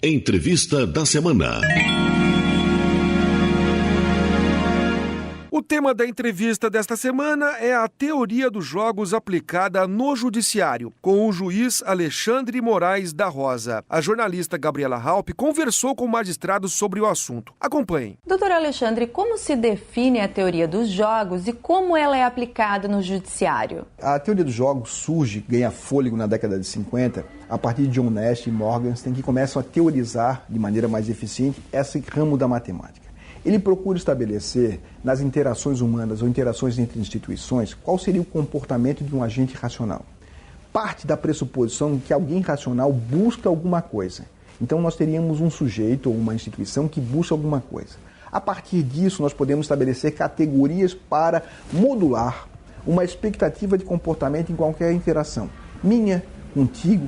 Entrevista da semana. O tema da entrevista desta semana é a teoria dos jogos aplicada no judiciário, com o juiz Alexandre Moraes da Rosa. A jornalista Gabriela Halpe conversou com magistrados sobre o assunto. Acompanhem. Doutor Alexandre, como se define a teoria dos jogos e como ela é aplicada no judiciário? A teoria dos jogos surge, ganha fôlego na década de 50, a partir de John Nash e Morgenstern, que começam a teorizar de maneira mais eficiente esse ramo da matemática. Ele procura estabelecer nas interações humanas ou interações entre instituições qual seria o comportamento de um agente racional. Parte da pressuposição que alguém racional busca alguma coisa. Então nós teríamos um sujeito ou uma instituição que busca alguma coisa. A partir disso nós podemos estabelecer categorias para modular uma expectativa de comportamento em qualquer interação. Minha, contigo,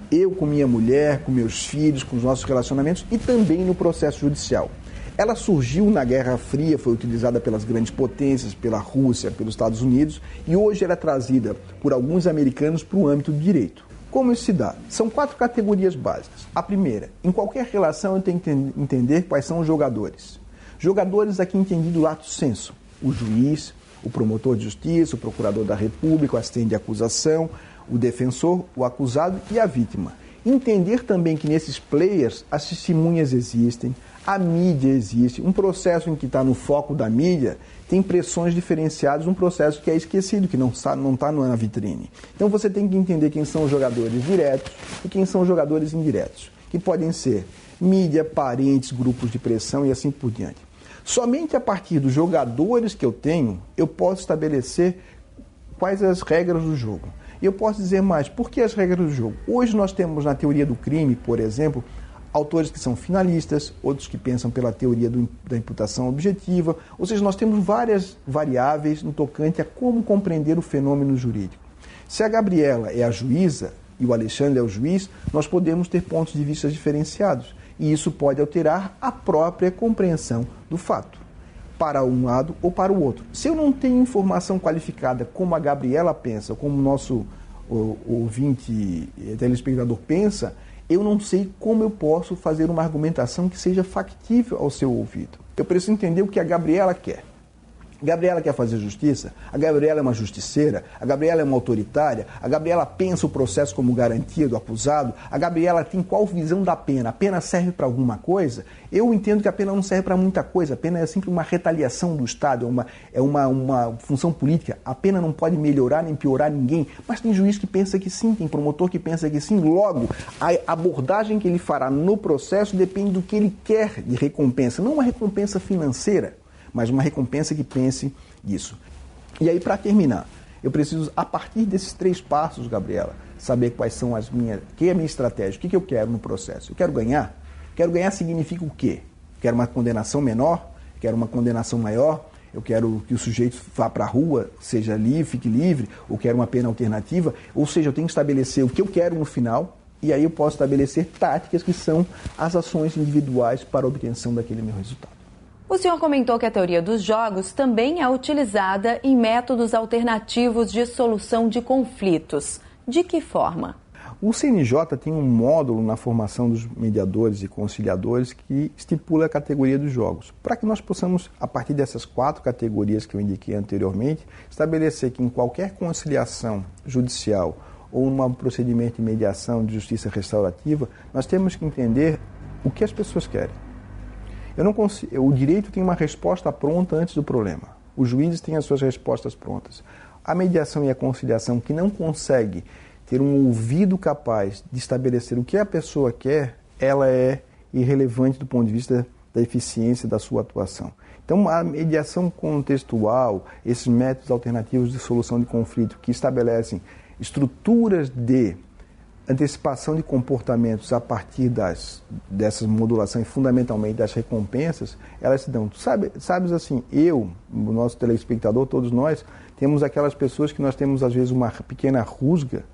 eu com minha mulher, com meus filhos, com os nossos relacionamentos e também no processo judicial. Ela surgiu na Guerra Fria, foi utilizada pelas grandes potências, pela Rússia, pelos Estados Unidos, e hoje ela é trazida por alguns americanos para o âmbito do direito. Como isso se dá? São 4 categorias básicas. A primeira, em qualquer relação eu tenho que entender quais são os jogadores. Jogadores aqui entendido lato sensu, o juiz, o promotor de justiça, o procurador da República, o assistente de acusação, o defensor, o acusado e a vítima. Entender também que nesses players as testemunhas existem, a mídia existe, um processo em que está no foco da mídia tem pressões diferenciadas, um processo que é esquecido, que não está na vitrine. Então você tem que entender quem são os jogadores diretos e quem são os jogadores indiretos, que podem ser mídia, parentes, grupos de pressão e assim por diante. Somente a partir dos jogadores que eu tenho, eu posso estabelecer quais as regras do jogo. E eu posso dizer mais, por que as regras do jogo? Hoje nós temos na teoria do crime, por exemplo, autores que são finalistas, outros que pensam pela teoria da imputação objetiva, ou seja, nós temos várias variáveis no tocante a como compreender o fenômeno jurídico. Se a Gabriela é a juíza e o Alexandre é o juiz, nós podemos ter pontos de vista diferenciados, e isso pode alterar a própria compreensão do fato, para um lado ou para o outro. Se eu não tenho informação qualificada como a Gabriela pensa, como o nosso ouvinte, telespectador pensa, eu não sei como eu posso fazer uma argumentação que seja factível ao seu ouvido. Eu preciso entender o que a Gabriela quer. A Gabriela quer fazer justiça? A Gabriela é uma justiceira? A Gabriela é uma autoritária? A Gabriela pensa o processo como garantia do acusado? A Gabriela tem qual visão da pena? A pena serve para alguma coisa? Eu entendo que a pena não serve para muita coisa. A pena é sempre uma retaliação do Estado, é uma função política. A pena não pode melhorar nem piorar ninguém. Mas tem juiz que pensa que sim, tem promotor que pensa que sim. Logo, a abordagem que ele fará no processo depende do que ele quer de recompensa. Não uma recompensa financeira, mas uma recompensa que pense nisso. E aí, para terminar, eu preciso, a partir desses 3 passos, Gabriela, saber quais são as minhas, que é a minha estratégia, o que eu quero no processo. Eu quero ganhar? Quero ganhar significa o quê? Quero uma condenação menor? Quero uma condenação maior? Eu quero que o sujeito vá para a rua, seja livre, fique livre, ou quero uma pena alternativa? Ou seja, eu tenho que estabelecer o que eu quero no final, e aí eu posso estabelecer táticas que são as ações individuais para a obtenção daquele meu resultado. O senhor comentou que a teoria dos jogos também é utilizada em métodos alternativos de solução de conflitos. De que forma? O CNJ tem um módulo na formação dos mediadores e conciliadores que estipula a categoria dos jogos, para que nós possamos, a partir dessas 4 categorias que eu indiquei anteriormente, estabelecer que em qualquer conciliação judicial ou num procedimento de mediação de justiça restaurativa, nós temos que entender o que as pessoas querem. O direito tem uma resposta pronta antes do problema. Os juízes têm as suas respostas prontas. A mediação e a conciliação que não consegue ter um ouvido capaz de estabelecer o que a pessoa quer, ela é irrelevante do ponto de vista da eficiência da sua atuação. Então, a mediação contextual, esses métodos alternativos de solução de conflito que estabelecem estruturas de antecipação de comportamentos a partir dessas modulações, fundamentalmente das recompensas, elas se dão. Sabes assim, o nosso telespectador, todos nós, temos aquelas pessoas que nós temos às vezes uma pequena rusga,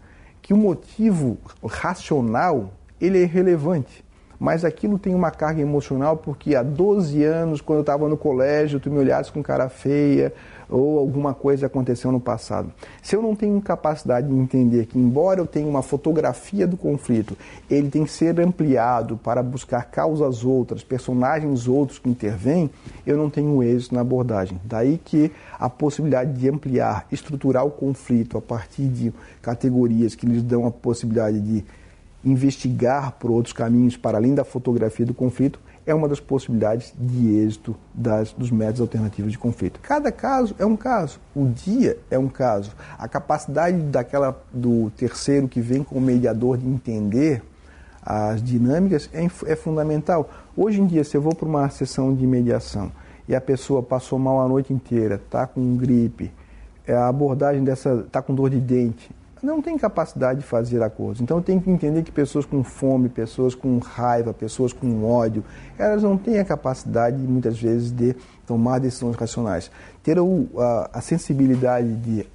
que o motivo racional, ele é irrelevante, mas aquilo tem uma carga emocional porque há 12 anos, quando eu estava no colégio, tu me olhaste com cara feia ou alguma coisa aconteceu no passado. Se eu não tenho capacidade de entender que, embora eu tenha uma fotografia do conflito, ele tem que ser ampliado para buscar causas outras, personagens outros que intervêm, eu não tenho êxito na abordagem. Daí que a possibilidade de ampliar, estruturar o conflito a partir de categorias que lhes dão a possibilidade de investigar por outros caminhos para além da fotografia do conflito é uma das possibilidades de êxito dos métodos alternativos de conflito. Cada caso é um caso, o dia é um caso. A capacidade do terceiro que vem como mediador de entender as dinâmicas é fundamental. Hoje em dia, se eu vou para uma sessão de mediação e a pessoa passou mal a noite inteira, está com gripe, a abordagem está com dor de dente, não tem capacidade de fazer acordos. Então eu tenho que entender que pessoas com fome, pessoas com raiva, pessoas com ódio, elas não têm a capacidade, muitas vezes, de tomar decisões racionais. Ter a sensibilidade de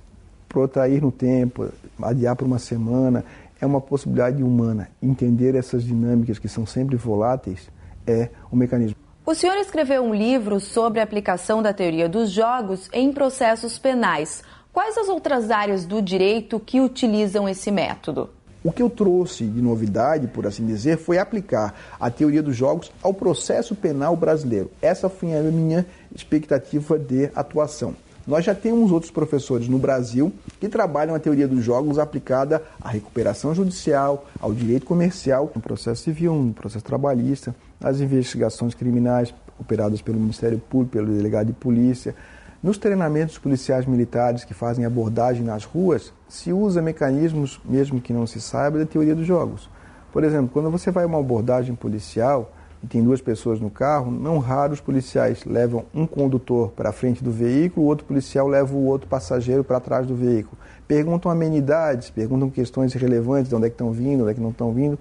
protrair no tempo, adiar por uma semana, é uma possibilidade humana. Entender essas dinâmicas que são sempre voláteis é um mecanismo. O senhor escreveu um livro sobre a aplicação da teoria dos jogos em processos penais. Quais as outras áreas do direito que utilizam esse método? O que eu trouxe de novidade, por assim dizer, foi aplicar a teoria dos jogos ao processo penal brasileiro. Essa foi a minha expectativa de atuação. Nós já temos outros professores no Brasil que trabalham a teoria dos jogos aplicada à recuperação judicial, ao direito comercial, no processo civil, no processo trabalhista, nas investigações criminais operadas pelo Ministério Público, pelo delegado de polícia. Nos treinamentos policiais militares que fazem abordagem nas ruas, se usa mecanismos, mesmo que não se saiba, da teoria dos jogos. Por exemplo, quando você vai a uma abordagem policial e tem duas pessoas no carro, não raro os policiais levam um condutor para a frente do veículo, o outro policial leva o outro passageiro para trás do veículo. Perguntam amenidades, perguntam questões irrelevantes, de onde é que estão vindo, onde é que não estão vindo.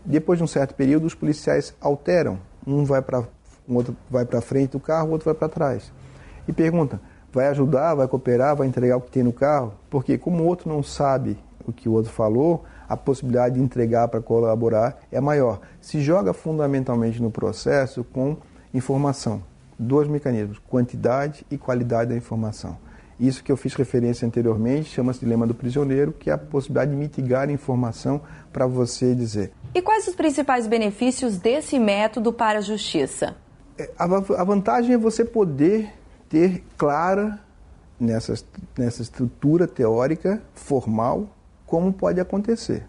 Depois de um certo período, os policiais alteram. Um outro vai para frente do carro, o outro vai para trás. E pergunta, vai ajudar, vai cooperar, vai entregar o que tem no carro? Porque como o outro não sabe o que o outro falou, a possibilidade de entregar para colaborar é maior. Se joga fundamentalmente no processo com informação. Dois mecanismos, quantidade e qualidade da informação. Isso que eu fiz referência anteriormente chama-se dilema do prisioneiro, que é a possibilidade de mitigar a informação para você dizer. E quais os principais benefícios desse método para a justiça? A vantagem é você poder ter clara, nessa estrutura teórica, formal, como pode acontecer.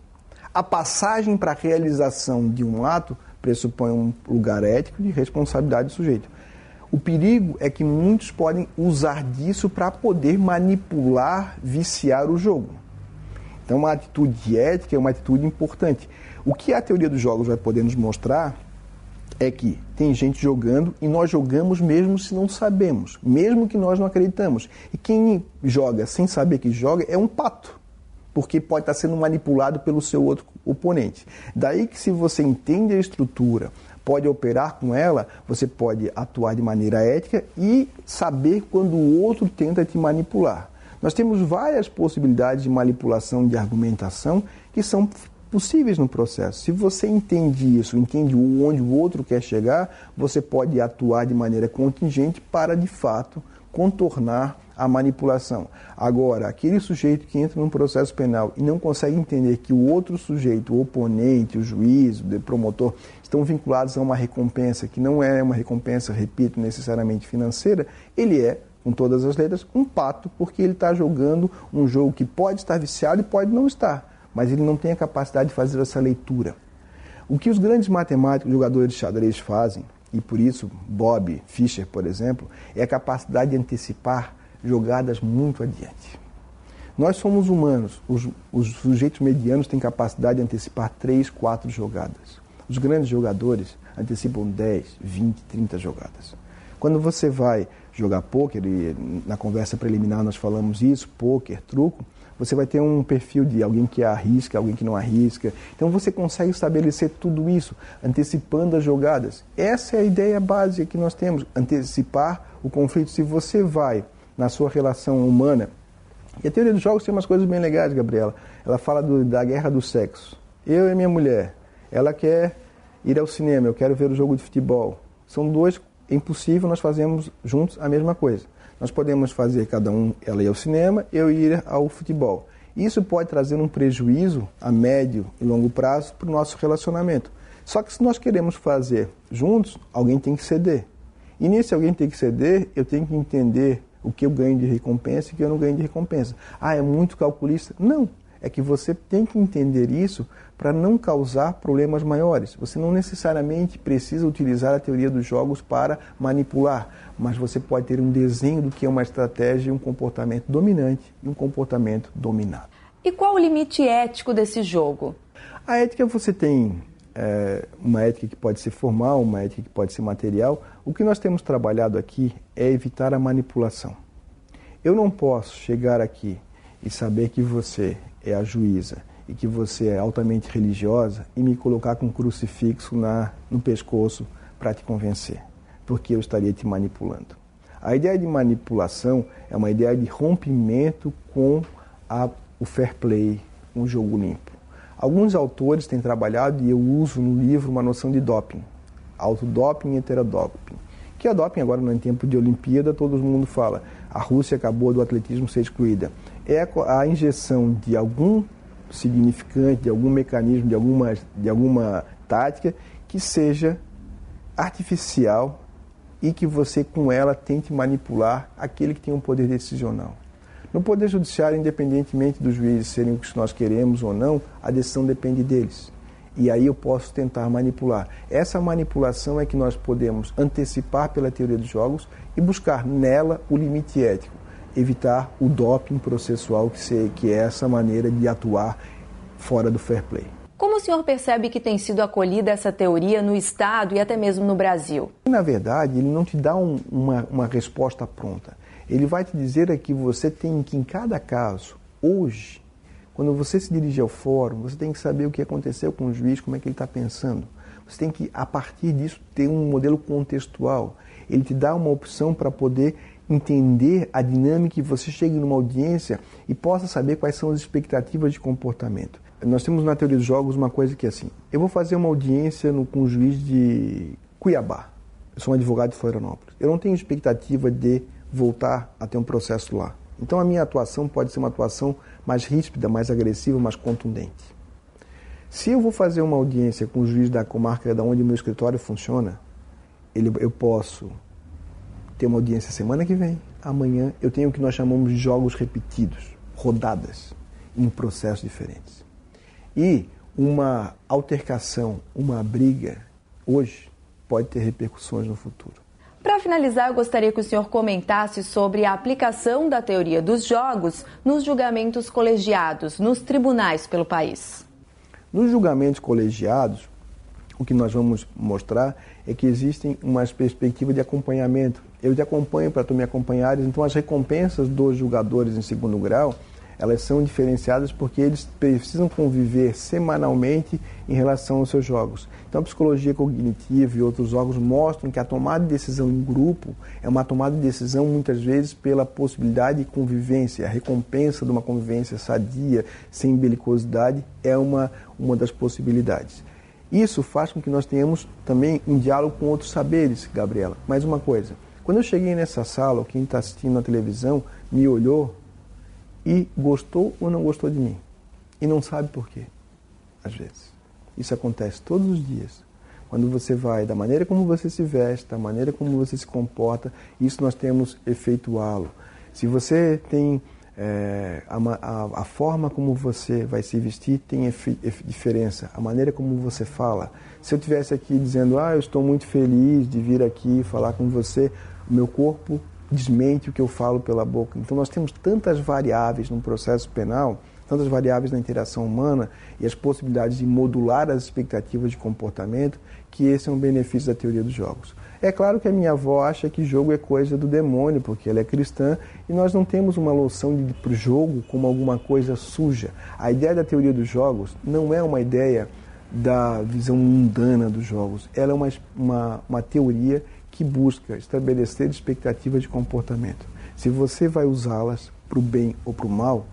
A passagem para a realização de um ato pressupõe um lugar ético de responsabilidade do sujeito. O perigo é que muitos podem usar disso para poder manipular, viciar o jogo. Então, uma atitude ética é uma atitude importante. O que a teoria dos jogos vai poder nos mostrar é que tem gente jogando e nós jogamos mesmo se não sabemos, mesmo que nós não acreditamos. E quem joga sem saber que joga é um pato, porque pode estar sendo manipulado pelo seu outro oponente. Daí que, se você entende a estrutura, pode operar com ela, você pode atuar de maneira ética e saber quando o outro tenta te manipular. Nós temos várias possibilidades de manipulação de argumentação que são possíveis no processo. Se você entende isso, entende onde o outro quer chegar, você pode atuar de maneira contingente para, de fato, contornar a manipulação. Agora, aquele sujeito que entra num processo penal e não consegue entender que o outro sujeito, o oponente, o juiz, o promotor, estão vinculados a uma recompensa que não é uma recompensa, repito, necessariamente financeira, ele é, com todas as letras, um pato, porque ele está jogando um jogo que pode estar viciado e pode não estar, mas ele não tem a capacidade de fazer essa leitura. O que os grandes matemáticos, jogadores de xadrez fazem, e por isso Bob Fischer, por exemplo, é a capacidade de antecipar jogadas muito adiante. Nós somos humanos, os sujeitos medianos têm capacidade de antecipar 3, 4 jogadas. Os grandes jogadores antecipam 10, 20, 30 jogadas. Quando você vai jogar pôquer, e na conversa preliminar nós falamos isso, pôquer, truco, você vai ter um perfil de alguém que arrisca, alguém que não arrisca. Então você consegue estabelecer tudo isso, antecipando as jogadas. Essa é a ideia básica que nós temos, antecipar o conflito. Se você vai na sua relação humana, e a teoria dos jogos tem umas coisas bem legais, Gabriela. Ela fala da guerra do sexo. Eu e minha mulher, ela quer Ir ao cinema, eu quero ver o jogo de futebol. São dois, é impossível nós fazermos juntos a mesma coisa. Nós podemos fazer cada um, ela ir ao cinema, eu ir ao futebol. Isso pode trazer um prejuízo a médio e longo prazo para o nosso relacionamento. Só que se nós queremos fazer juntos, alguém tem que ceder. E nesse alguém tem que ceder, eu tenho que entender o que eu ganho de recompensa e o que eu não ganho de recompensa. Ah, é muito calculista? Não. É que você tem que entender isso para não causar problemas maiores. Você não necessariamente precisa utilizar a teoria dos jogos para manipular, mas você pode ter um desenho do que é uma estratégia e um comportamento dominante e um comportamento dominado. E qual o limite ético desse jogo? A ética, você tem uma ética que pode ser formal, uma ética que pode ser material. O que nós temos trabalhado aqui é evitar a manipulação. Eu não posso chegar aqui e saber que você é a juíza e que você é altamente religiosa e me colocar com um crucifixo no pescoço para te convencer, porque eu estaria te manipulando. A ideia de manipulação é uma ideia de rompimento com o fair play, um jogo limpo. Alguns autores têm trabalhado, e eu uso no livro, uma noção de doping, autodoping e heterodoping. Que é doping agora, no tempo de Olimpíada, todo mundo fala, a Rússia acabou do atletismo ser excluída. É a injeção de algum significante, de algum mecanismo, de alguma tática que seja artificial e que você, com ela, tente manipular aquele que tem um poder decisional. No Poder Judiciário, independentemente dos juízes serem o que nós queremos ou não, a decisão depende deles. E aí eu posso tentar manipular. Essa manipulação é que nós podemos antecipar pela teoria dos jogos e buscar nela o limite ético. Evitar o doping processual, que é essa maneira de atuar fora do fair play. Como o senhor percebe que tem sido acolhida essa teoria no Estado e até mesmo no Brasil? Na verdade, ele não te dá uma resposta pronta. Ele vai te dizer que você tem que, em cada caso, hoje, quando você se dirige ao fórum, você tem que saber o que aconteceu com o juiz, como é que ele está pensando. Você tem que, a partir disso, ter um modelo contextual. Ele te dá uma opção para poder entender a dinâmica e você chegue numa audiência e possa saber quais são as expectativas de comportamento. Nós temos na teoria dos jogos uma coisa que é assim, eu vou fazer uma audiência com o juiz de Cuiabá, eu sou um advogado de Florianópolis, eu não tenho expectativa de voltar a ter um processo lá. Então a minha atuação pode ser uma atuação mais ríspida, mais agressiva, mais contundente. Se eu vou fazer uma audiência com o juiz da comarca da onde o meu escritório funciona, eu posso ter uma audiência semana que vem, amanhã eu tenho o que nós chamamos de jogos repetidos, rodadas, em processos diferentes. E uma altercação, uma briga, hoje, pode ter repercussões no futuro. Para finalizar, eu gostaria que o senhor comentasse sobre a aplicação da teoria dos jogos nos julgamentos colegiados, nos tribunais pelo país. Nos julgamentos colegiados, o que nós vamos mostrar é que existem umas perspectivas de acompanhamento. Eu te acompanho para tu me acompanhares, então as recompensas dos julgadores em segundo grau, elas são diferenciadas porque eles precisam conviver semanalmente em relação aos seus jogos. Então a psicologia cognitiva e outros jogos mostram que a tomada de decisão em grupo é uma tomada de decisão muitas vezes pela possibilidade de convivência. A recompensa de uma convivência sadia, sem belicosidade, é uma das possibilidades. Isso faz com que nós tenhamos também um diálogo com outros saberes, Gabriela. Mais uma coisa, quando eu cheguei nessa sala, quem está assistindo na televisão me olhou e gostou ou não gostou de mim. E não sabe por quê, às vezes. Isso acontece todos os dias. Quando você vai, da maneira como você se veste, da maneira como você se comporta, isso nós temos efeituá-lo. Se você tem a forma como você vai se vestir, tem diferença. A maneira como você fala. Se eu estivesse aqui dizendo, eu estou muito feliz de vir aqui falar com você, o meu corpo desmente o que eu falo pela boca. Então nós temos tantas variáveis no processo penal, tantas variáveis na interação humana e as possibilidades de modular as expectativas de comportamento, que esse é um benefício da teoria dos jogos. É claro que a minha avó acha que jogo é coisa do demônio, porque ela é cristã, e nós não temos uma noção de ir para o jogo como alguma coisa suja. A ideia da teoria dos jogos não é uma ideia da visão mundana dos jogos, ela é uma teoria que busca estabelecer expectativas de comportamento. Se você vai usá-las para o bem ou para o mal,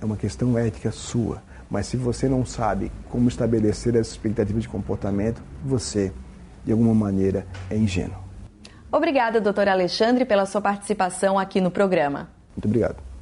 é uma questão ética sua. Mas se você não sabe como estabelecer essa expectativa de comportamento, você, de alguma maneira, é ingênuo. Obrigada, doutor Alexandre, pela sua participação aqui no programa. Muito obrigado.